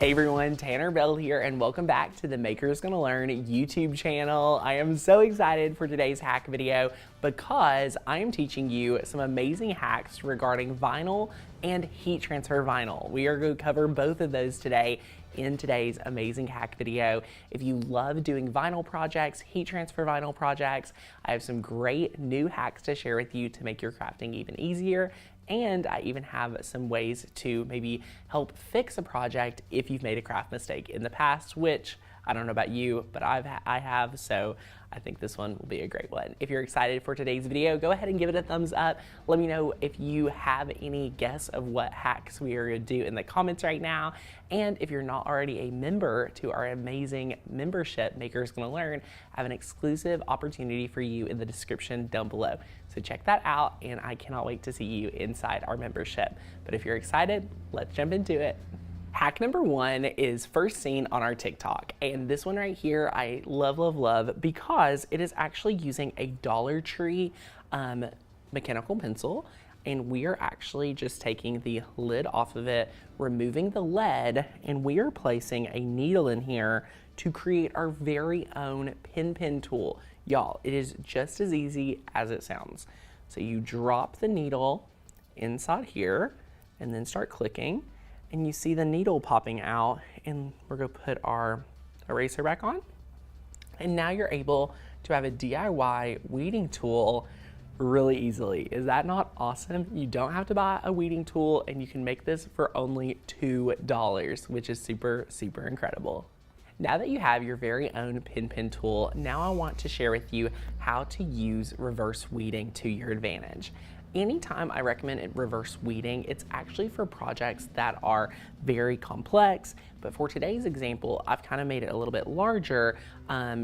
Hey everyone, Tanner Bell here, and welcome back to the Maker's Gonna Learn YouTube channel. I am so excited for today's hack video because I am teaching you some amazing hacks regarding vinyl and heat transfer vinyl. We are going to cover both of those today in today's amazing hack video. If you love doing vinyl projects, heat transfer vinyl projects, I have some great new hacks to share with you to make your crafting even easier. And I even have some ways to maybe help fix a project if you've made a craft mistake in the past, which I don't know about you, but I have, so I think this one will be a great one. If you're excited for today's video, go ahead and give it a thumbs up. Let me know if you have any guess of what hacks we are gonna do in the comments right now. And if you're not already a member to our amazing membership, Maker's Gonna Learn, I have an exclusive opportunity for you in the description down below. So check that out, and I cannot wait to see you inside our membership. But if you're excited, let's jump into it. Hack number one is first seen on our TikTok, and this one right here I love because it is actually using a Dollar Tree mechanical pencil, and we are actually just taking the lid off of it, removing the lead, and we are placing a needle in here to create our very own pin tool. Y'all, it is just as easy as it sounds. So you drop the needle inside here and then start clicking, and you see the needle popping out, and we're gonna put our eraser back on. And now you're able to have a DIY weeding tool really easily. Is that not awesome? You don't have to buy a weeding tool, and you can make this for only $2, which is super incredible. Now that you have your very own pin tool, now I want to share with you how to use reverse weeding to your advantage. Anytime I recommend reverse weeding, it's actually for projects that are very complex, but for today's example, I've kind of made it a little bit larger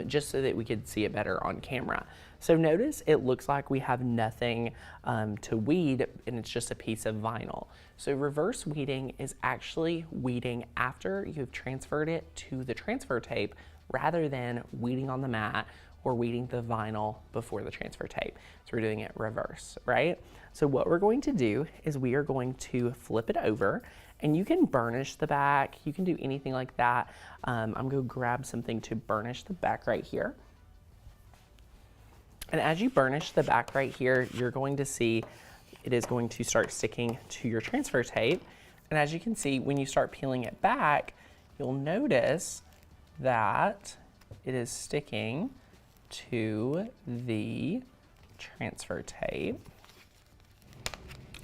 just so that we could see it better on camera. So notice it looks like we have nothing to weed, and it's just a piece of vinyl. So reverse weeding is actually weeding after you've transferred it to the transfer tape rather than weeding on the mat or weeding the vinyl before the transfer tape. So we're doing it reverse, right? So what we're going to do is we are going to flip it over, and you can burnish the back. You can do anything like that. I'm gonna grab something to burnish the back right here. And as you burnish the back right here, you're going to see it is going to start sticking to your transfer tape. And as you can see, when you start peeling it back, you'll notice that it is sticking to the transfer tape.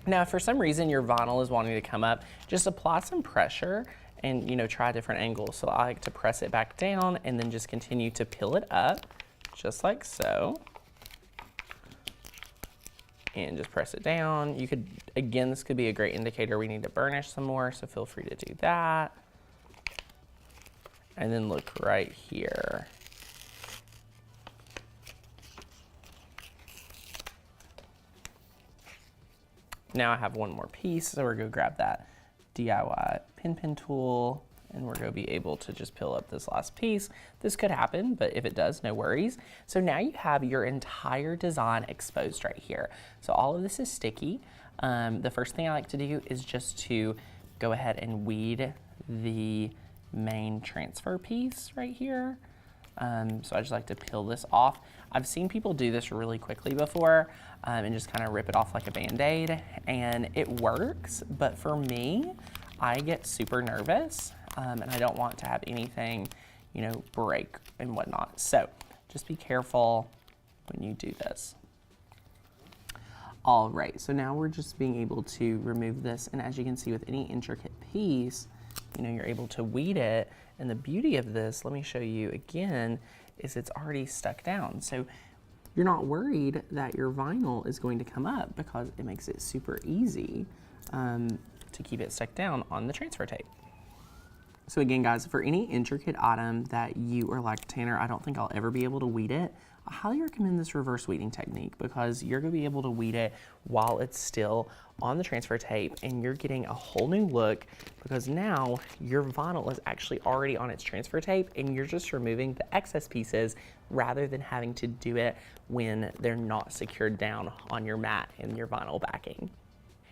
Now, if for some reason your vinyl is wanting to come up, just apply some pressure and try different angles. So I like to press it back down and then just continue to peel it up, just like so. And just press it down. You could, again, this could be a great indicator we need to burnish some more, so feel free to do that. And then look right here. Now I have one more piece, so we're gonna grab that DIY pin tool, and we're gonna be able to just peel up this last piece. This could happen, but if it does, no worries. So now you have your entire design exposed right here. So all of this is sticky. The first thing I like to do is just to go ahead and weed the main transfer piece right here. So I just like to peel this off. I've seen people do this really quickly before and just kind of rip it off like a Band-Aid, and it works, but for me, I get super nervous and I don't want to have anything, break and whatnot. So just be careful when you do this. All right, so now we're just being able to remove this, and as you can see with any intricate piece, you're able to weed it. And the beauty of this, let me show you again, is it's already stuck down. So you're not worried that your vinyl is going to come up because it makes it super easy to keep it stuck down on the transfer tape. So again, guys, for any intricate item that you are like, Tanner, I don't think I'll ever be able to weed it, I highly recommend this reverse weeding technique because you're gonna be able to weed it while it's still on the transfer tape, and you're getting a whole new look because now your vinyl is actually already on its transfer tape, and you're just removing the excess pieces rather than having to do it when they're not secured down on your mat and your vinyl backing.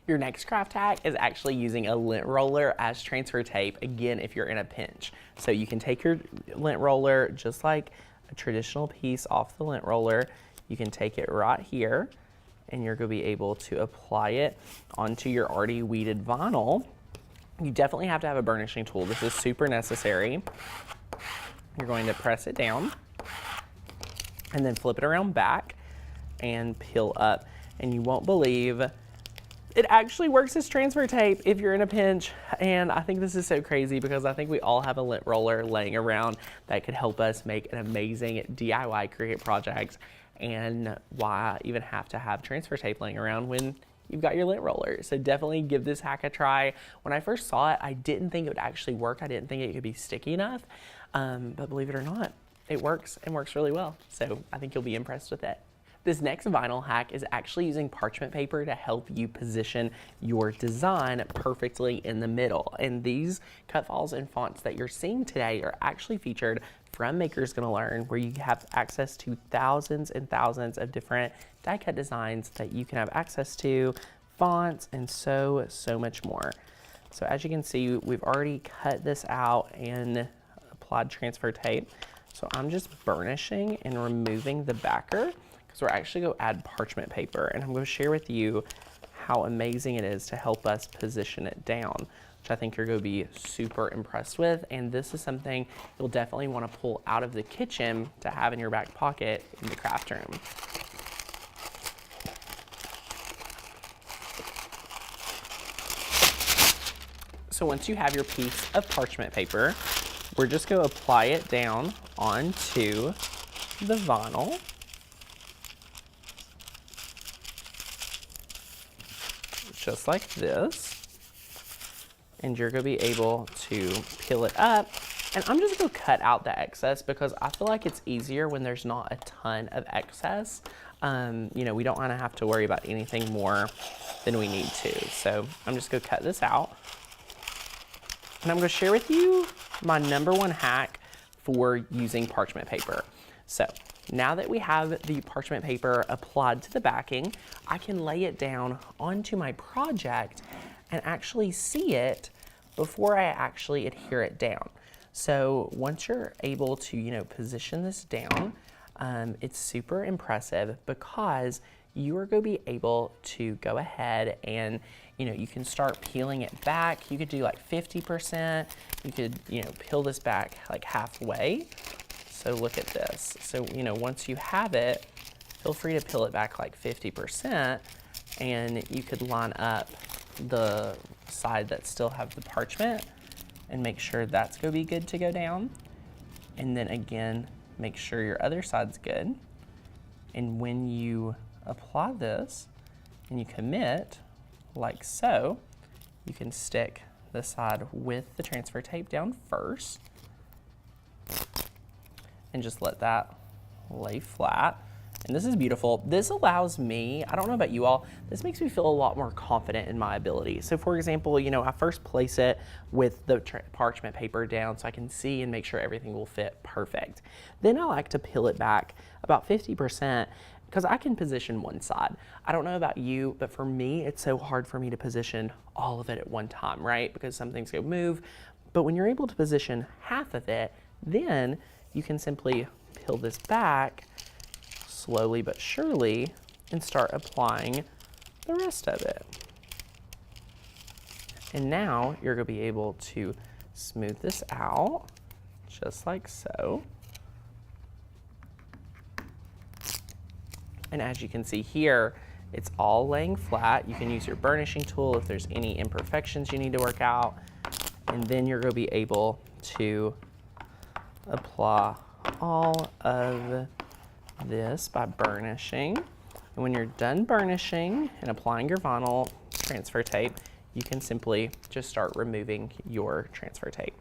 Your next craft hack is actually using a lint roller as transfer tape, again, if you're in a pinch. So you can take your lint roller, just like a traditional piece off the lint roller, you can take it right here, and you're going to be able to apply it onto your already weeded vinyl. You definitely have to have a burnishing tool. This is super necessary. You're going to press it down and then flip it around back and peel up. And you won't believe it actually works as transfer tape if you're in a pinch. And I think this is so crazy because I think we all have a lint roller laying around that could help us make an amazing DIY Cricut project. And why even have to have transfer tape laying around when you've got your lint roller? So definitely give this hack a try. When I first saw it, I didn't think it would actually work. I didn't think it could be sticky enough, but believe it or not, it works and works really well. So I think you'll be impressed with it. This next vinyl hack is actually using parchment paper to help you position your design perfectly in the middle. And these cut files and fonts that you're seeing today are actually featured from Maker's Gonna Learn, where you have access to thousands and thousands of different die cut designs that you can have access to, fonts, and so much more. So as you can see, we've already cut this out and applied transfer tape. So I'm just burnishing and removing the backer, because we're actually going to add parchment paper, and I'm going to share with you how amazing it is to help us position it down, which I think you're going to be super impressed with. And this is something you'll definitely want to pull out of the kitchen to have in your back pocket in the craft room. So once you have your piece of parchment paper, we're just going to apply it down onto the vinyl. Just like this. And you're going to be able to peel it up. And I'm just going to cut out the excess because I feel like it's easier when there's not a ton of excess. You know, we don't want to have to worry about anything more than we need to. So I'm just going to cut this out. And I'm going to share with you my #1 hack for using parchment paper. So now that we have the parchment paper applied to the backing, I can lay it down onto my project and actually see it before I actually adhere it down. So once you're able to, you know, position this down, it's super impressive because you are going to be able to go ahead and, you know, you can start peeling it back. You could do like 50%. You could, you know, peel this back like halfway. So look at this. So, you know, once you have it, feel free to peel it back like 50%, and you could line up the side that still have the parchment and make sure that's going to be good to go down. And then again, make sure your other side's good. And when you apply this and you commit like so, you can stick the side with the transfer tape down first and just let that lay flat. And this is beautiful. This allows me, I don't know about you all, this makes me feel a lot more confident in my ability. So for example, you know, I first place it with the parchment paper down so I can see and make sure everything will fit perfect. Then I like to peel it back about 50% because I can position one side. I don't know about you, but for me, it's so hard for me to position all of it at one time, right? Because some things go move. But when you're able to position half of it, then you can simply peel this back slowly but surely and start applying the rest of it. And now you're going to be able to smooth this out just like so. And as you can see here, it's all laying flat. You can use your burnishing tool if there's any imperfections you need to work out. And then you're going to be able to apply all of this by burnishing. And when you're done burnishing and applying your vinyl transfer tape, you can simply just start removing your transfer tape.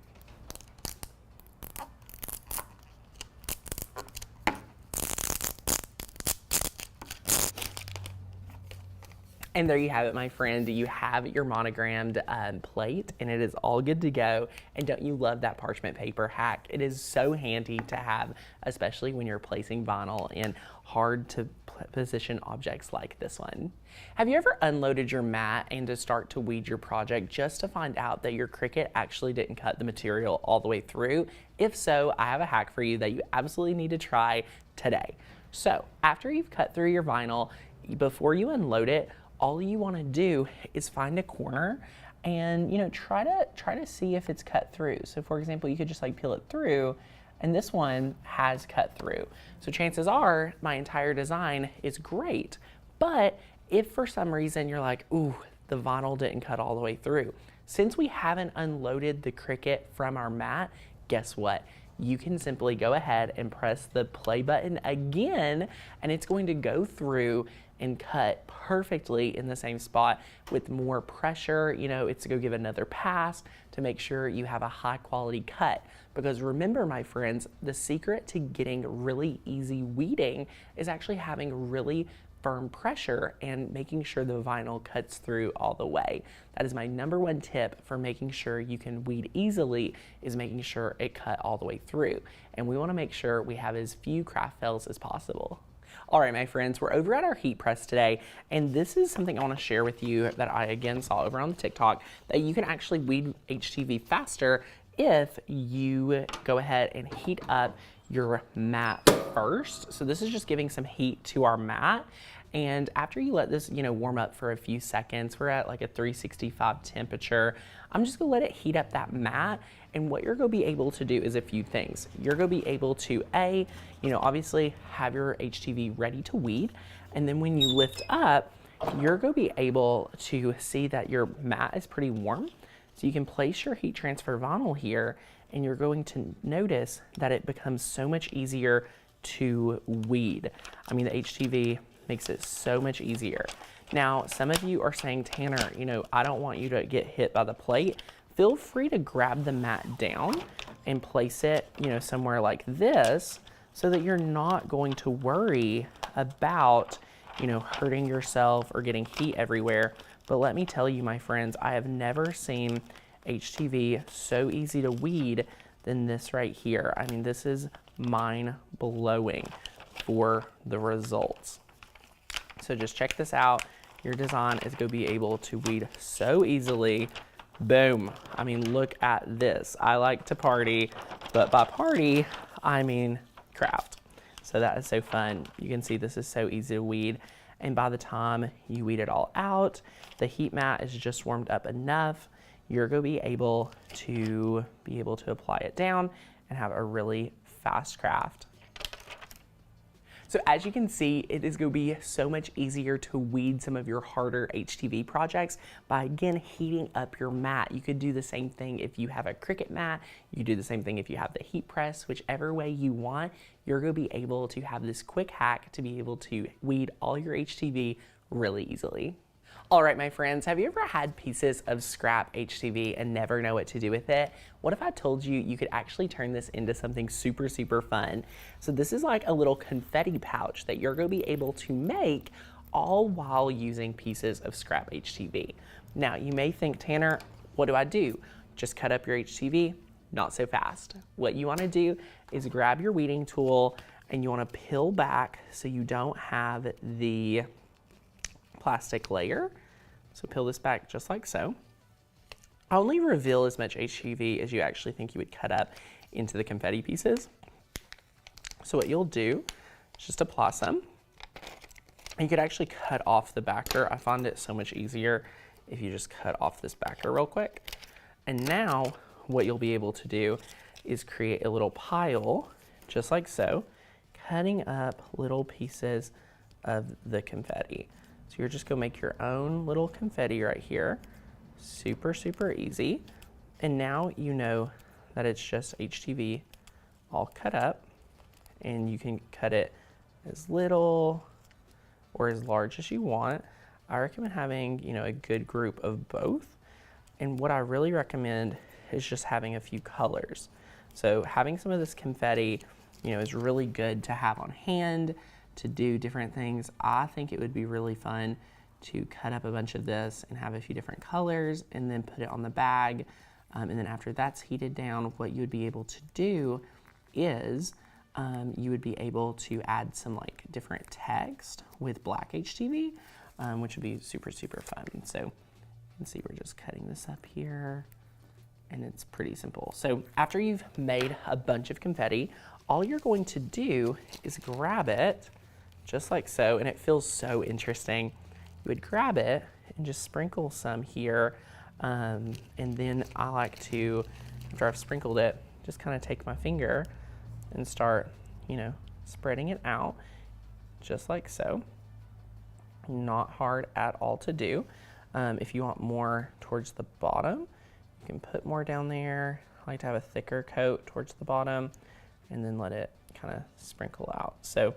And there you have it, my friend. You have your monogrammed plate, and it is all good to go. And don't you love that parchment paper hack? It is so handy to have, especially when you're placing vinyl in hard to position objects like this one. Have you ever unloaded your mat and to start to weed your project just to find out that your Cricut actually didn't cut the material all the way through? If so, I have a hack for you that you absolutely need to try today. So after you've cut through your vinyl, before you unload it, all you want to do is find a corner and try to see if it's cut through. So for example, you could just like peel it through, and this one has cut through. So chances are my entire design is great. But if for some reason you're like, ooh, the vinyl didn't cut all the way through, since we haven't unloaded the Cricut from our mat, guess what? You can simply go ahead and press the play button again, and it's going to go through and cut perfectly in the same spot with more pressure. It's to go give another pass to make sure you have a high quality cut. Because remember, my friends, the secret to getting really easy weeding is actually having really firm pressure and making sure the vinyl cuts through all the way. That is my #1 tip for making sure you can weed easily, is making sure it cut all the way through. And we want to make sure we have as few craft fails as possible. All right, my friends, we're over at our heat press today, and this is something I want to share with you that I again saw over on TikTok, that you can actually weed HTV faster if you go ahead and heat up your mat first. So this is just giving some heat to our mat. And after you let this, warm up for a few seconds, we're at like a 365 temperature. I'm just gonna let it heat up that mat. And what you're gonna be able to do is a few things. You're gonna be able to, obviously have your HTV ready to weed. And then when you lift up, you're gonna be able to see that your mat is pretty warm. So you can place your heat transfer vinyl here, and you're going to notice that it becomes so much easier to weed. I mean, the HTV makes it so much easier. Now, some of you are saying, Tanner, I don't want you to get hit by the plate. Feel free to grab the mat down and place it, somewhere like this, so that you're not going to worry about, hurting yourself or getting heat everywhere. But let me tell you, my friends, I have never seen HTV so easy to weed than this right here. I mean, this is mind-blowing for the results. So just check this out. Your design is going to be able to weed so easily. Boom. I mean, look at this. I like to party, but by party, I mean craft. So that is so fun. You can see this is so easy to weed. And by the time you weed it all out, the heat mat is just warmed up enough. You're going to be able to apply it down and have a really fast craft. So as you can see, it is going to be so much easier to weed some of your harder HTV projects by, again, heating up your mat. You could do the same thing if you have a Cricut mat. You could do the same thing if you have the heat press. Whichever way you want, you're going to be able to have this quick hack to be able to weed all your HTV really easily. All right, my friends, have you ever had pieces of scrap HTV and never know what to do with it? What if I told you you could actually turn this into something super, super fun? So this is like a little confetti pouch that you're going to be able to make all while using pieces of scrap HTV. Now, you may think, Tanner, what do I do? Just cut up your HTV? Not so fast. What you want to do is grab your weeding tool and you want to peel back so you don't have the plastic layer. So peel this back just like so. Only reveal as much HTV as you actually think you would cut up into the confetti pieces. So what you'll do is just apply some. You could actually cut off the backer. I find it so much easier if you just cut off this backer real quick. And now what you'll be able to do is create a little pile just like so, cutting up little pieces of the confetti. So you're just gonna make your own little confetti right here. Super, super easy. And now you know that it's just HTV all cut up, and you can cut it as little or as large as you want. I recommend having, a good group of both. And what I really recommend is just having a few colors. So having some of this confetti, is really good to have on hand to do different things. I think it would be really fun to cut up a bunch of this and have a few different colors and then put it on the bag. And then after that's heated down, what you would be able to do is you would be able to add some like different text with black HTV, which would be super, super fun. So you can see we're just cutting this up here, and it's pretty simple. So after you've made a bunch of confetti, all you're going to do is grab it just like so, and it feels so interesting. You would grab it and just sprinkle some here, and then I like to, after I've sprinkled it, just kind of take my finger and start, you know, spreading it out just like so. Not hard at all to do. If you want more towards the bottom, you can put more down there. I like to have a thicker coat towards the bottom and then let it kind of sprinkle out. So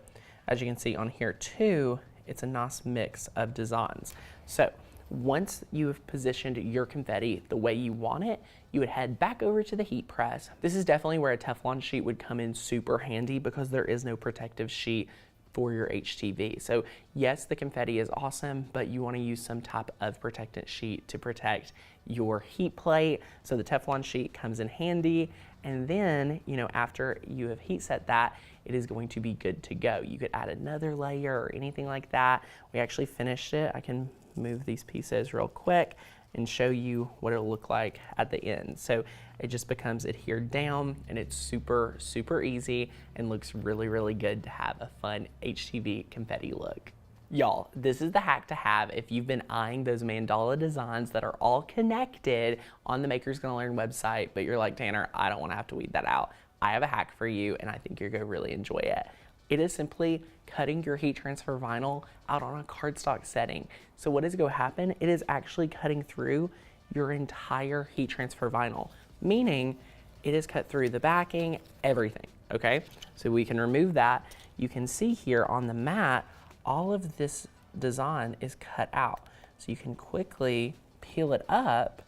as you can see on here too, it's a nice mix of designs. So once you've positioned your confetti the way you want it, you would head back over to the heat press. This is definitely where a Teflon sheet would come in super handy because there is no protective sheet for your HTV. So yes, the confetti is awesome, but you want to use some type of protectant sheet to protect your heat plate. So the Teflon sheet comes in handy. And then, you know, after you have heat set that, it is going to be good to go. You could add another layer or anything like that. We actually finished it. I can move these pieces real quick and show you what it'll look like at the end. So it just becomes adhered down, and it's super, super easy and looks really, really good to have a fun HTV confetti look. Y'all, this is the hack to have if you've been eyeing those mandala designs that are all connected on the Maker's Gonna Learn website, but you're like, Tanner, I don't wanna have to weed that out. I have a hack for you, and I think you're gonna really enjoy it. It is simply cutting your heat transfer vinyl out on a cardstock setting. So what is going to happen? It is actually cutting through your entire heat transfer vinyl, meaning it is cut through the backing, everything, okay? So we can remove that. You can see here on the mat, all of this design is cut out. So you can quickly peel it up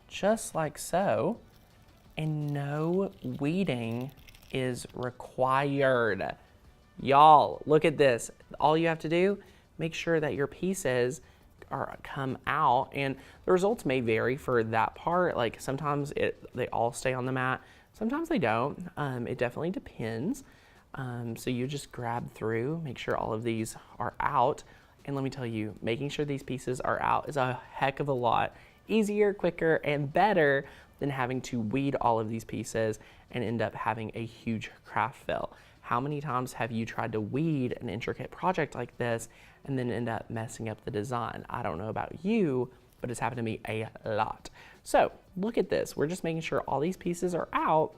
just like so, and no weeding is required. Y'all, look at this. All you have to do, make sure that your pieces come out, and the results may vary for that part. Like sometimes they all stay on the mat, sometimes they don't. It definitely depends. So you just grab through, make sure all of these are out. And let me tell you, making sure these pieces are out is a heck of a lot easier, quicker, and better than having to weed all of these pieces and end up having a huge craft fail. How many times have you tried to weed an intricate project like this and then end up messing up the design? I don't know about you, but it's happened to me a lot. So look at this. We're just making sure all these pieces are out.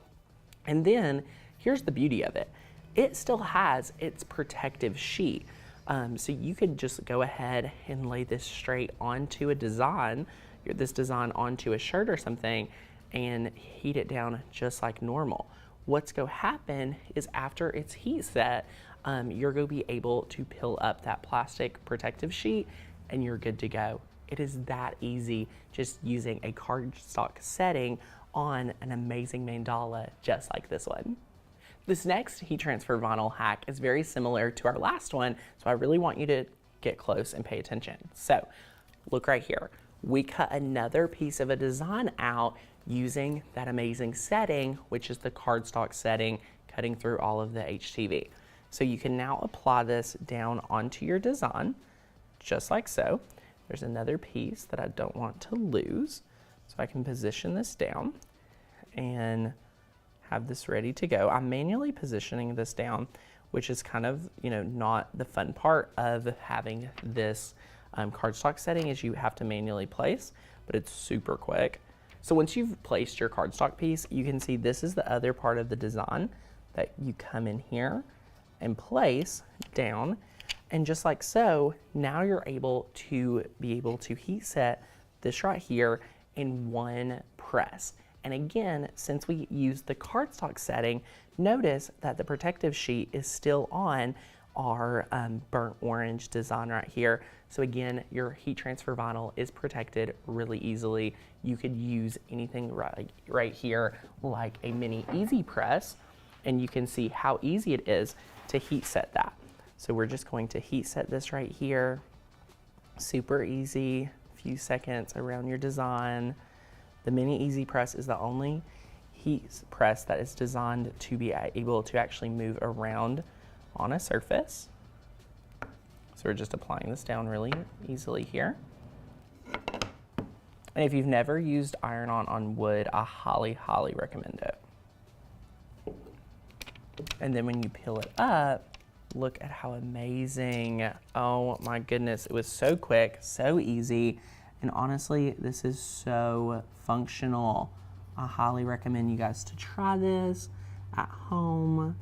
And then here's the beauty of it. It still has its protective sheet. So you could just go ahead and lay this straight onto a design, this design onto a shirt or something, and heat it down just like normal. What's going to happen is after it's heat set, you're going to be able to peel up that plastic protective sheet and you're good to go. It is that easy, just using a cardstock setting on an amazing mandala just like this one. This next heat transfer vinyl hack is very similar to our last one, so I really want you to get close and pay attention. So look right here. We cut another piece of a design out using that amazing setting, which is the cardstock setting, cutting through all of the HTV. So you can now apply this down onto your design, just like so. There's another piece that I don't want to lose, so I can position this down and have this ready to go. I'm manually positioning this down, which is kind of, not the fun part of having this cardstock setting, is you have to manually place, but it's super quick. So once you've placed your cardstock piece, you can see this is the other part of the design that you come in here and place down. And just like so, now you're able to heat set this right here in one press. And again, since we used the cardstock setting, notice that the protective sheet is still on our burnt orange design right here. So again, your heat transfer vinyl is protected really easily. You could use anything right here like a mini EasyPress, and you can see how easy it is to heat set that. So we're just going to heat set this right here. Super easy, few seconds around your design. The mini EasyPress is the only heat press that is designed to be able to actually move around on a surface. So we're just applying this down really easily here. And if you've never used iron-on on wood, I highly, highly recommend it. And then when you peel it up, look at how amazing. Oh my goodness, it was so quick, so easy. And honestly, this is so functional. I highly recommend you guys to try this at home.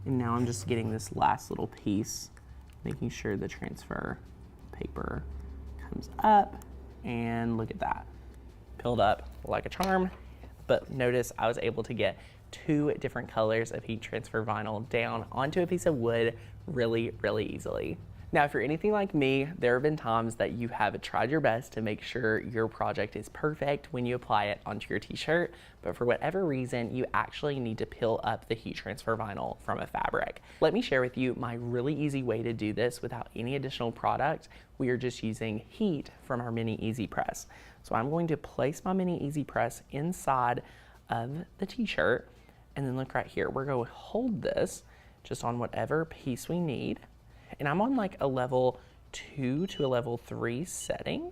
And now I'm just getting this last little piece, making sure the transfer paper comes up, and look at that, peeled up like a charm. But notice I was able to get 2 different colors of heat transfer vinyl down onto a piece of wood really, really easily. Now, if you're anything like me, there have been times that you have tried your best to make sure your project is perfect when you apply it onto your t-shirt, but for whatever reason, you actually need to peel up the heat transfer vinyl from a fabric. Let me share with you my really easy way to do this without any additional product. We are just using heat from our mini EasyPress. So I'm going to place my mini EasyPress inside of the t-shirt, and then look right here, we're going to hold this just on whatever piece we need. And I'm on like a level 2 to a level 3 setting,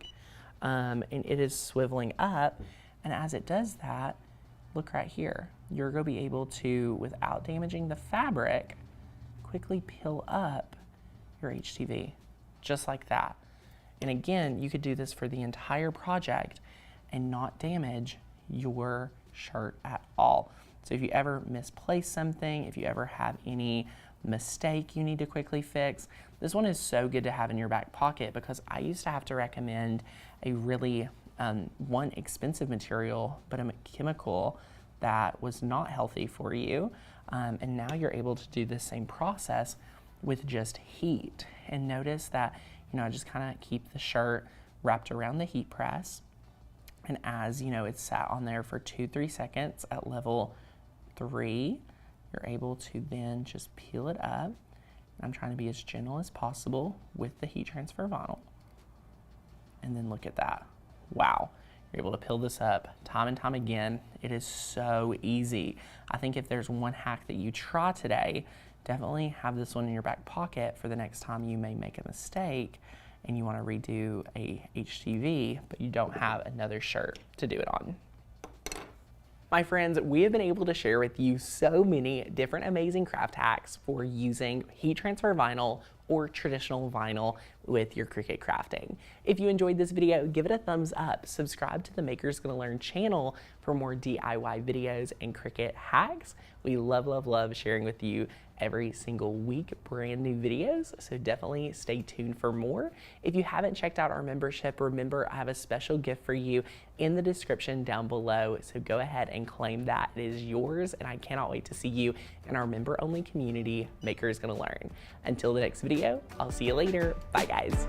and it is swiveling up. And as it does that, look right here, you're going to be able to, without damaging the fabric, quickly peel up your HTV, just like that. And again, you could do this for the entire project and not damage your shirt at all. So if you ever misplace something, if you ever have any mistake you need to quickly fix, this one is so good to have in your back pocket, because I used to have to recommend a really one expensive material but a chemical that was not healthy for you, and now you're able to do the same process with just heat. And notice that, you know, I just kind of keep the shirt wrapped around the heat press, and as you know, it's sat on there for 2-3 seconds at level 3, you're able to then just peel it up. I'm trying to be as gentle as possible with the heat transfer vinyl. And then look at that. Wow. You're able to peel this up time and time again. It is so easy. I think if there's one hack that you try today, definitely have this one in your back pocket for the next time you may make a mistake and you want to redo a HTV, but you don't have another shirt to do it on. My friends, we have been able to share with you so many different amazing craft hacks for using heat transfer vinyl or traditional vinyl with your Cricut crafting. If you enjoyed this video, give it a thumbs up. Subscribe to the Maker's Gonna Learn channel for more DIY videos and Cricut hacks. We love, love, love sharing with you every single week brand new videos, so definitely stay tuned for more. If you haven't checked out our membership, remember I have a special gift for you in the description down below, so go ahead and claim that. It is yours, and I cannot wait to see you in our member-only community, Maker's Gonna Learn. Until the next video, I'll see you later. Bye, guys.